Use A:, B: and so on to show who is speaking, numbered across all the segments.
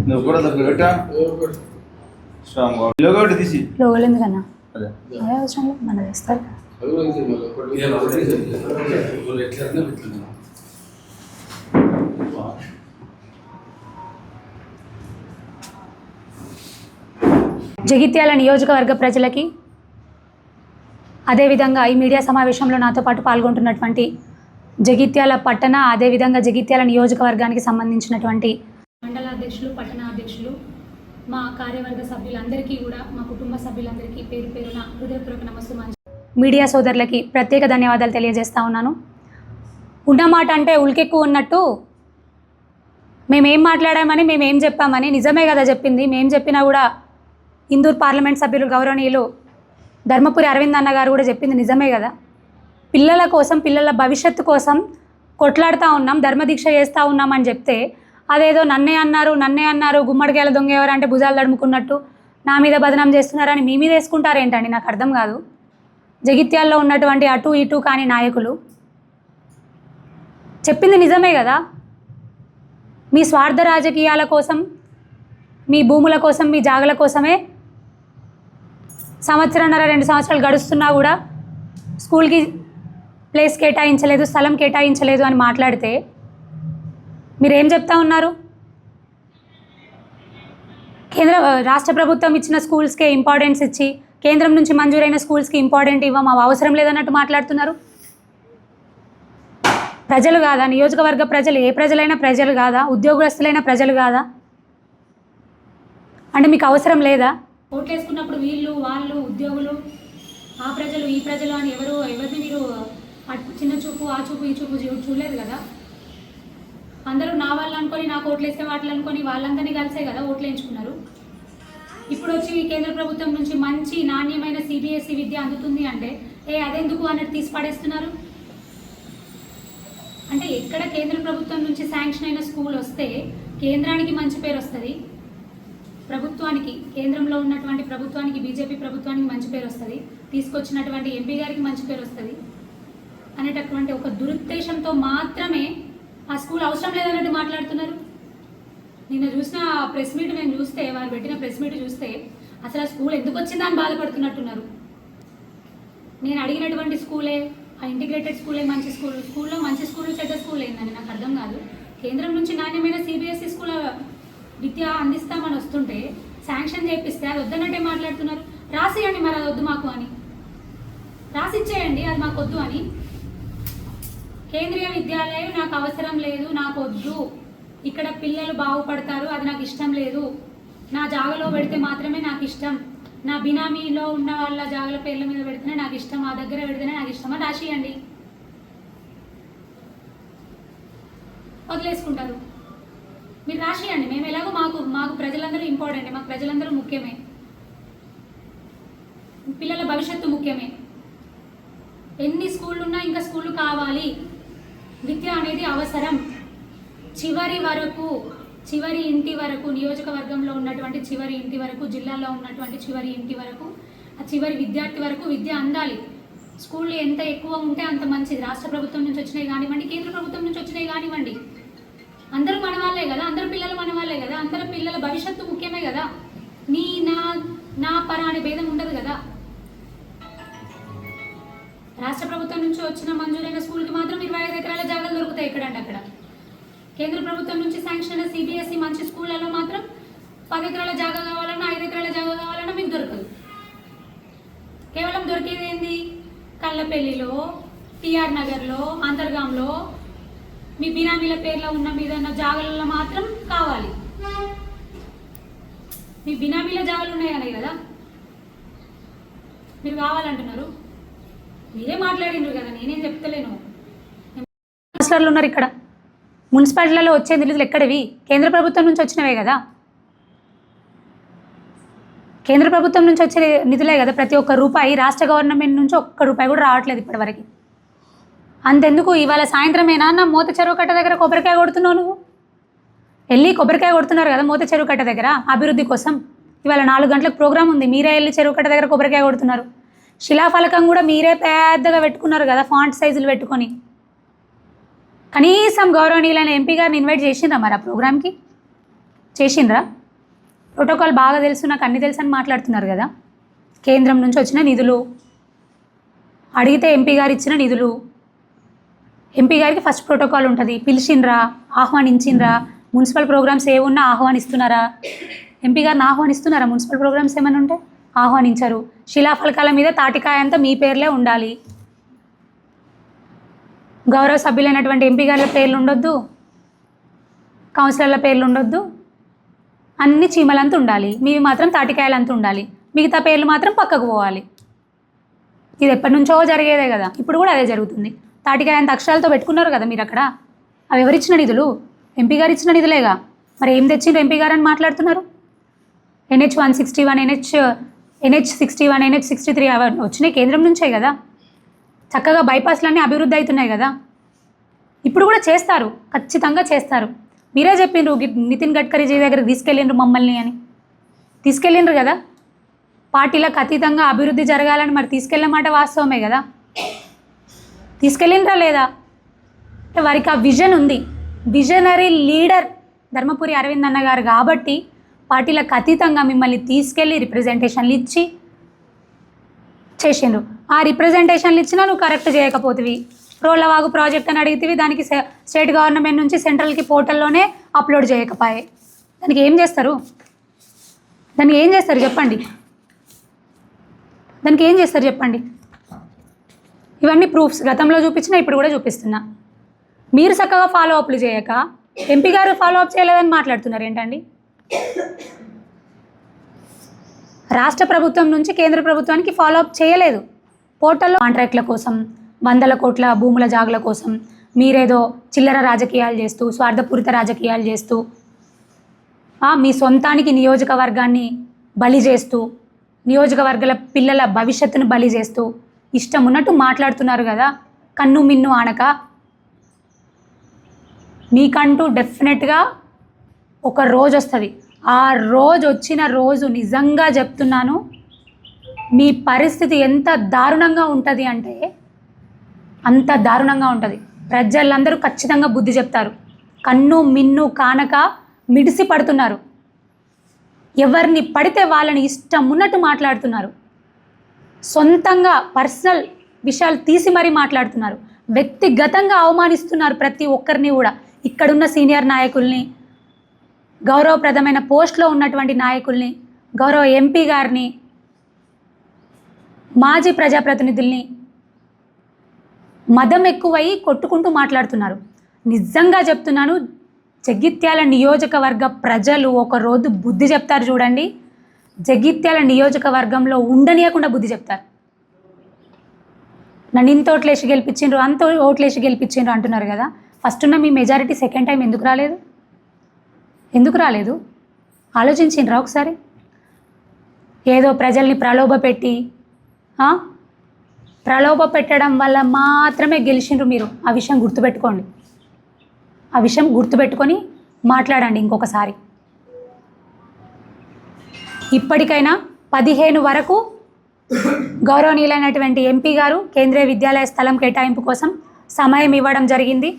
A: నువ్వు కూడా పెట్టా స్ట్రాంగ్ లోగో ఒకటి తీసి
B: లోగోలు ఎందుకన్నా
A: అదే
B: అదే అవసరం లేదు మన చేస్తారు. జగిత్యాల నియోజకవర్గ ప్రజలకి అదేవిధంగా ఈ మీడియా సమావేశంలో నాతో పాటు పాల్గొంటున్నటువంటి జగిత్యాల పట్టణ అదేవిధంగా జగిత్యాల నియోజకవర్గానికి సంబంధించినటువంటి మండల అధ్యక్షులు, పట్టణ అధ్యక్షులు, మా కార్యవర్గ సభ్యులందరికీ కూడా, మా కుటుంబ సభ్యులందరికీ పేరు పేరున హృదయపూర్వక నమస్సుమాంజలి. మీడియా సోదరులకి ప్రత్యేక ధన్యవాదాలు తెలియజేస్తా ఉన్నాను. ఉన్నమాట అంటే ఉల్కెక్కువ ఉన్నట్టు మేమేం మాట్లాడామని మేమేం చెప్పామని నిజమే కదా చెప్పింది. మేము చెప్పినా కూడా ఇందూరు పార్లమెంట్ సభ్యులు గౌరవనీయులు ధర్మపురి అరవింద్ అన్న గారు కూడా చెప్పింది నిజమే కదా. పిల్లల కోసం, పిల్లల భవిష్యత్తు కోసం కొట్లాడుతూ ఉన్నాం, ధర్మదీక్ష చేస్తూ ఉన్నామని చెప్తే అదేదో నన్నే అన్నారు గుమ్మడికాయల దొంగ ఎవరంటే భుజాలు తడుముకున్నట్టు నా మీద బదనాం చేస్తున్నారని మీ మీద వేసుకుంటారేంటండి? నాకు అర్థం కాదు. జగిత్యాల్లో ఉన్నటువంటి అటు ఇటు కాని నాయకులు చెప్పింది నిజమే కదా. మీ స్వార్థ రాజకీయాల కోసం, మీ భూముల కోసం, మీ జాగల కోసమే సంవత్సరంన్నర 2 సంవత్సరాలు గడుస్తున్నా కూడా స్కూల్కి ప్లేస్ కేటాయించలేదు, స్థలం కేటాయించలేదు అని మాట్లాడితే మీరేం చెప్తా ఉన్నారు? రాష్ట్ర ప్రభుత్వం ఇచ్చిన స్కూల్స్కే ఇంపార్టెన్స్ ఇచ్చి కేంద్రం నుంచి మంజూరైన స్కూల్స్కి ఇంపార్టెంట్ ఇవ్వం, అవి అవసరం లేదన్నట్టు మాట్లాడుతున్నారు. ప్రజలు కాదా? నియోజకవర్గ ప్రజలు ఏ ప్రజలైనా ప్రజలు కాదా? ఉద్యోగస్తులైన ప్రజలు కాదా? అంటే మీకు అవసరం లేదా? ఓట్లు వేసుకున్నప్పుడు వీళ్ళు వాళ్ళు ఉద్యోగులు, ఆ ప్రజలు ఈ ప్రజలు అని ఎవరిని మీరు చిన్న చూపు, ఆ చూపు, ఈ చూపు చూడలేదు కదా. అందరూ నా వాళ్ళు అనుకొని, నాకు ఓట్లు వేసే వాటిని అనుకొని వాళ్ళందరినీ కలిసే కదా ఓట్లు వేయించుకున్నారు. ఇప్పుడు వచ్చి కేంద్ర ప్రభుత్వం నుంచి మంచి నాణ్యమైన CBSE విద్య అందుతుంది అంటే అదెందుకు అన్నట్టు తీసి పడేస్తున్నారు. అంటే ఎక్కడ కేంద్ర ప్రభుత్వం నుంచి శాంక్షన్ అయిన స్కూల్ వస్తే కేంద్రానికి మంచి పేరు వస్తుంది, ప్రభుత్వానికి, కేంద్రంలో ఉన్నటువంటి ప్రభుత్వానికి, బీజేపీ ప్రభుత్వానికి మంచి పేరు వస్తుంది, తీసుకొచ్చినటువంటి ఎంపీ గారికి మంచి పేరు వస్తుంది అనేటటువంటి ఒక దురుద్దేశంతో మాత్రమే ఆ స్కూల్ అవసరం లేదన్నట్టు మాట్లాడుతున్నారు. నిన్న చూసిన ప్రెస్ మీట్ మేము చూస్తే, వారు పెట్టిన ప్రెస్ మీట్ చూస్తే అసలు ఆ స్కూల్ ఎందుకు వచ్చిందా అని బాధపడుతున్నట్టున్నారు. నేను అడిగినటువంటి స్కూలే, ఆ ఇంటిగ్రేటెడ్ స్కూలే మంచి స్కూల్, స్కూల్లో మంచి స్కూల్ చెడ్డ స్కూల్ ఏందని నాకు అర్థం కాదు. కేంద్రం నుంచి నాణ్యమైన CBSE స్కూల్ విద్య అందిస్తామని వస్తుంటే శాంక్షన్ చేపిస్తే అది వద్దన్నట్టే మాట్లాడుతున్నారు. రాసియండి మరి అది వద్దు మాకు అని, రాసిచ్చేయండి అది మాకు వద్దు అని. కేంద్రీయ విద్యాలయం నాకు అవసరం లేదు, నాకు వద్దు, ఇక్కడ పిల్లలు బాగుపడతారు, అది నాకు ఇష్టం లేదు, నా జాగలో పెడితే మాత్రమే నాకు ఇష్టం, నా బినామీలో ఉన్న వాళ్ళ జాగల పేర్ల మీద పెడితేనే నాకు ఇష్టం, మా దగ్గర పెడితేనే నాకు ఇష్టం అని రాసియండి. వదిలేసుకుంటారు. మీరు రాసియండి. మేము ఎలాగో మాకు ప్రజలందరూ ఇంపార్టెంట్, మాకు ప్రజలందరూ ముఖ్యమే, పిల్లల భవిష్యత్తు ముఖ్యమే. ఎన్ని స్కూళ్ళు ఉన్నా ఇంకా స్కూళ్ళు కావాలి. విద్య అనేది అవసరం. చివరి ఇంటి వరకు, నియోజకవర్గంలో ఉన్నటువంటి చివరి ఇంటి వరకు, జిల్లాలో ఉన్నటువంటి చివరి ఇంటి వరకు, ఆ చివరి విద్యార్థి వరకు విద్య అందాలి. స్కూళ్ళు ఎంత ఎక్కువ ఉంటే అంత మంచిది. రాష్ట్ర ప్రభుత్వం నుంచి వచ్చినాయి కానివ్వండి, కేంద్ర ప్రభుత్వం నుంచి వచ్చినాయి కానివ్వండి, అందరూ మన వాళ్ళే కదా, అందరూ పిల్లలు మన వాళ్ళే కదా, అందరూ పిల్లల భవిష్యత్తు ముఖ్యమే కదా. నీ నా పర అనే భేదం ఉండదు కదా. రాష్ట్ర ప్రభుత్వం నుంచి వచ్చిన మంజూరైన స్కూల్కి మాత్రం 25 ఎకరాల జాగాలు దొరుకుతాయి ఎక్కడంటే అక్కడ. కేంద్ర ప్రభుత్వం నుంచి శాంక్షన్ అయిన CBSE మంచి స్కూళ్ళలో మాత్రం 10 ఎకరాల జాగా కావాలన్నా, 5 ఎకరాల జాగా కావాలన్నా మీకు దొరకదు. కేవలం దొరికేది ఏంది? కళ్ళపల్లిలో, TR నగర్లో, అంతర్గాంలో మీ బినామీల పేర్లో ఉన్న మీద జాగాలలో మాత్రం కావాలి. మీ బినామీల జాగాలు ఉన్నాయనే కదా మీరు కావాలంటున్నారు. మీరే మాట్లాడినారు కదా, నేనేం చెప్తలేను. కౌన్సిలర్లు ఉన్నారు ఇక్కడ. మున్సిపాలిటీలలో వచ్చే నిధులు ఎక్కడివి? కేంద్ర ప్రభుత్వం నుంచి వచ్చినవే కదా. కేంద్ర ప్రభుత్వం నుంచి వచ్చే నిధులే కదా. ప్రతి ఒక్క రూపాయి రాష్ట్ర గవర్నమెంట్ నుంచి ఒక్క రూపాయి కూడా రావట్లేదు ఇప్పటివరకు. అంతెందుకు, ఇవాళ సాయంత్రమేనా అన్న మోత చెరువు కట్ట దగ్గర కొబ్బరికాయ కొడుతున్నావు నువ్వు? వెళ్ళి కొబ్బరికాయ కొడుతున్నారు కదా మోత చెరువు కట్ట దగ్గర అభివృద్ధి కోసం. ఇవాళ 4 గంటలకు ప్రోగ్రామ్ ఉంది, మీరే వెళ్ళి చెరువు కట్ట దగ్గర కొబ్బరికాయ కొడుతున్నారు. శిలాఫలకం కూడా మీరే పెద్దగా పెట్టుకున్నారు కదా, ఫాంట్ సైజులు పెట్టుకొని. కనీసం గౌరవనీయులైన ఎంపీ గారిని ఇన్వైట్ చేసిండ్రా మరి ఆ ప్రోగ్రామ్కి? చేసిండ్రా? ప్రోటోకాల్ బాగా తెలుసు, నాకు అన్ని తెలుసు అని మాట్లాడుతున్నారు కదా. కేంద్రం నుంచి వచ్చిన నిధులు అడిగితే ఎంపీ గారు ఇచ్చిన నిధులు, ఎంపీ గారికి ఫస్ట్ ప్రోటోకాల్ ఉంటుంది. పిలిచిండ్రా, ఆహ్వానించిండ్రా? మున్సిపల్ ప్రోగ్రామ్స్ ఏమున్నా ఆహ్వానిస్తున్నారా? ఎంపీ గారిని ఆహ్వానిస్తున్నారా? మున్సిపల్ ప్రోగ్రామ్స్ ఏమైనా ఉంటే ఆహ్వానించరు. శిలాఫలకాల మీద తాటికాయ అంతా మీ పేర్లే ఉండాలి. గౌరవ సభ్యులైనటువంటి ఎంపీ గారి పేర్లు ఉండొద్దు, కౌన్సిలర్ల పేర్లు ఉండొద్దు, అన్ని చీమలంతా ఉండాలి. మీవి మాత్రం తాటికాయలంతా ఉండాలి. మిగతా పేర్లు మాత్రం పక్కకు పోవాలి. ఇది ఎప్పటి నుంచో జరిగేదే కదా, ఇప్పుడు కూడా అదే జరుగుతుంది. తాటికాయ అంత అక్షరాలతో పెట్టుకున్నారు కదా మీరు అక్కడ. అవి ఎవరిచ్చిన నిధులు? ఎంపీ గారు ఇచ్చిన నిధులేగా. మరి ఏం తెచ్చిండ్రు ఎంపీ గారు అని మాట్లాడుతున్నారు? NH 161, NH 61, NH 63 అవి వచ్చినాయి కేంద్రం నుంచే కదా. చక్కగా బైపాస్లన్నీ అభివృద్ధి అవుతున్నాయి కదా. ఇప్పుడు కూడా చేస్తారు, ఖచ్చితంగా చేస్తారు. మీరే చెప్పిండ్రు నితిన్ గడ్కరీ జీ దగ్గర తీసుకెళ్ళిండ్రు మమ్మల్ని అని. తీసుకెళ్ళిండ్రు కదా. పార్టీలకు అతీతంగా అభివృద్ధి జరగాలని మరి తీసుకెళ్ళమాట వాస్తవమే కదా. తీసుకెళ్ళిండ్రా లేదా? అంటే వారికి ఆ విజన్ ఉంది. విజనరీ లీడర్ ధర్మపురి అరవింద్ అన్న గారు కాబట్టి పార్టీలకు అతీతంగా మిమ్మల్ని తీసుకెళ్ళి రిప్రజెంటేషన్లు ఇచ్చి చేసిండ్రు. ఆ రిప్రజెంటేషన్లు ఇచ్చినా నువ్వు కరెక్ట్ చేయకపోతివి. రోళ్ళవాగు ప్రాజెక్ట్ అని అడిగితే దానికి స్టేట్ గవర్నమెంట్ నుంచి సెంట్రల్కి పోర్టల్లోనే అప్లోడ్ చేయకపోయే. దానికి ఏం చేస్తారు? దానికి ఏం చేస్తారు చెప్పండి? దానికి ఏం చేస్తారు చెప్పండి? ఇవన్నీ ప్రూఫ్స్ గతంలో చూపించినా ఇప్పుడు కూడా చూపిస్తున్నా. మీరు చక్కగా ఫాలో అప్లు చేయక ఎంపీ గారు ఫాలో అప్ చేయలేదని మాట్లాడుతున్నారు ఏంటండి? రాష్ట్ర ప్రభుత్వం నుంచి కేంద్ర ప్రభుత్వానికి ఫాలో అప్ చేయలేదు. పోర్టల్లో కాంట్రాక్ట్ల కోసం, 100 కోట్ల భూముల జాగుల కోసం మీరేదో చిల్లర రాజకీయాలు చేస్తూ, స్వార్థపూరిత రాజకీయాలు చేస్తూ, మీ సొంతానికి నియోజకవర్గాన్ని బలి చేస్తూ, నియోజకవర్గాల పిల్లల భవిష్యత్తును బలి చేస్తూ ఇష్టం ఉన్నట్టు మాట్లాడుతున్నారు కదా. కన్ను మిన్ను ఆనక మీకంటూ డెఫినెట్గా ఒక రోజు వస్తుంది. ఆ రోజు వచ్చిన రోజు నిజంగా చెప్తున్నాను, మీ పరిస్థితి ఎంత దారుణంగా ఉంటుంది అంటే అంత దారుణంగా ఉంటుంది. ప్రజలందరూ ఖచ్చితంగా బుద్ధి చెప్తారు. కన్ను మిన్ను కానక మిడిసి పడుతున్నారు. ఎవరిని పడితే వాళ్ళని ఇష్టం ఉన్నట్టు మాట్లాడుతున్నారు. సొంతంగా పర్సనల్ విషయాలు తీసి మరీ మాట్లాడుతున్నారు. వ్యక్తిగతంగా అవమానిస్తున్నారు ప్రతి ఒక్కరిని కూడా. ఇక్కడున్న సీనియర్ నాయకుల్ని, గౌరవప్రదమైన పోస్ట్లో ఉన్నటువంటి నాయకుల్ని, గౌరవ ఎంపీ గారిని, మాజీ ప్రజాప్రతినిధుల్ని మదం ఎక్కువై కొట్టుకుంటూ మాట్లాడుతున్నారు. నిజంగా చెప్తున్నాను, జగిత్యాల నియోజకవర్గ ప్రజలు ఒకరోజు బుద్ధి చెప్తారు చూడండి. జగిత్యాల నియోజకవర్గంలో ఉండనీయకుండా బుద్ధి చెప్తారు. నన్ను ఇంత ఓట్లేసి గెలిపించిండ్రు, అంత ఓట్లేసి గెలిపించిండ్రు అంటున్నారు కదా. ఫస్ట్ ఉన్న మీ మెజారిటీ సెకండ్ టైం ఎందుకు రాలేదు? ఎందుకు రాలేదు? ఆలోచించిండ్రా ఒకసారి? ఏదో ప్రజల్ని ప్రలోభపెట్టి, ప్రలోభ పెట్టడం వల్ల మాత్రమే గెలిచిండ్రు మీరు. ఆ విషయం గుర్తుపెట్టుకోండి. ఆ విషయం గుర్తుపెట్టుకొని మాట్లాడండి ఇంకొకసారి. ఇప్పటికైనా 15 వరకు గౌరవనీయులైనటువంటి ఎంపీ గారు కేంద్రీయ విద్యాలయ స్థలం కేటాయింపు కోసం సమయం ఇవ్వడం జరిగింది.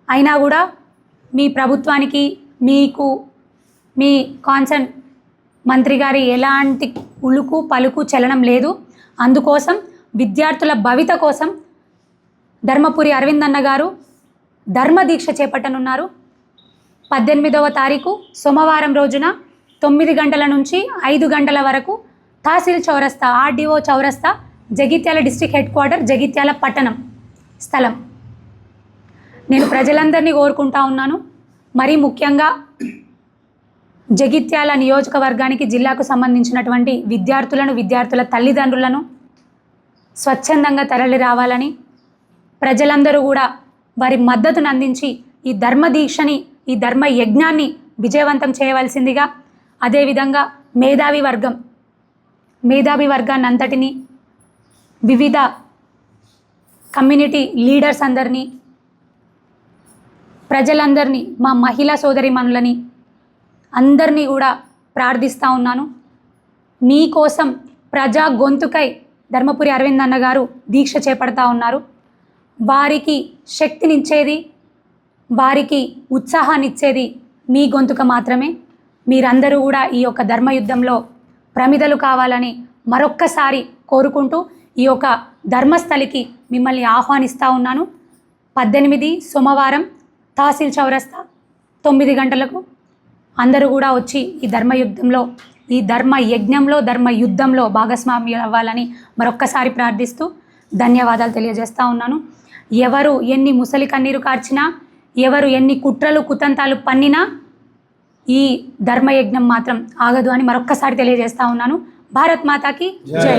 B: అయినా కూడా మీ ప్రభుత్వానికి, మీకు, మీ కాన్సర్న్ మంత్రి గారి ఎలాంటి ఉలుకు పలుకు చలనం లేదు. అందుకోసం విద్యార్థుల భవిత కోసం ధర్మపురి అరవింద్ అన్న గారు ధర్మదీక్ష చేపట్టనున్నారు. 18వ తారీఖు సోమవారం రోజున 9 గంటల నుంచి 5 గంటల వరకు తహసీల్ చౌరస్తా, RDO చౌరస్తా, Jagtial district head quarter, Jagtial పట్టణం స్థలం. నేను ప్రజలందరినీ కోరుకుంటా ఉన్నాను, మరీ ముఖ్యంగా జగిత్యాల నియోజకవర్గానికి, జిల్లాకు సంబంధించినటువంటి విద్యార్థులను, విద్యార్థుల తల్లిదండ్రులను స్వచ్ఛందంగా తరలి రావాలని, ప్రజలందరూ కూడా వారి మద్దతును అందించి ఈ ధర్మదీక్షని, ఈ ధర్మ యజ్ఞాన్ని విజయవంతం చేయవలసిందిగా, అదేవిధంగా మేధావి వర్గాన్ని అంతటిని, వివిధ కమ్యూనిటీ లీడర్స్ అందరినీ, ప్రజలందరినీ, మా మహిళా సోదరిమణులని అందరినీ కూడా ప్రార్థిస్తూ ఉన్నాను. మీకోసం, ప్రజా గొంతుకై ధర్మపురి అరవింద్ అన్న గారు దీక్ష చేపడతా ఉన్నారు. వారికి శక్తినిచ్చేది, వారికి ఉత్సాహాన్ని ఇచ్చేది మీ గొంతుక మాత్రమే. మీరందరూ కూడా ఈ యొక్క ధర్మయుద్ధంలో ప్రమిదలు కావాలని మరొక్కసారి కోరుకుంటూ ఈ యొక్క ధర్మస్థలికి మిమ్మల్ని ఆహ్వానిస్తూ ఉన్నాను. 18 సోమవారం తహసీల్ చౌరస్తా 9 గంటలకు అందరూ కూడా వచ్చి ఈ ధర్మయుద్ధంలో, ఈ ధర్మ యజ్ఞంలో, ధర్మ యుద్ధంలో భాగస్వామ్యం అవ్వాలని మరొక్కసారి ప్రార్థిస్తూ ధన్యవాదాలు తెలియజేస్తూ ఉన్నాను. ఎవరు ఎన్ని ముసలి కన్నీరు కార్చినా, ఎవరు ఎన్ని కుట్రలు కుతంతాలు పన్నినా ఈ ధర్మయజ్ఞం మాత్రం ఆగదు అని మరొక్కసారి తెలియజేస్తూ ఉన్నాను. భారత్ మాతాకి జై.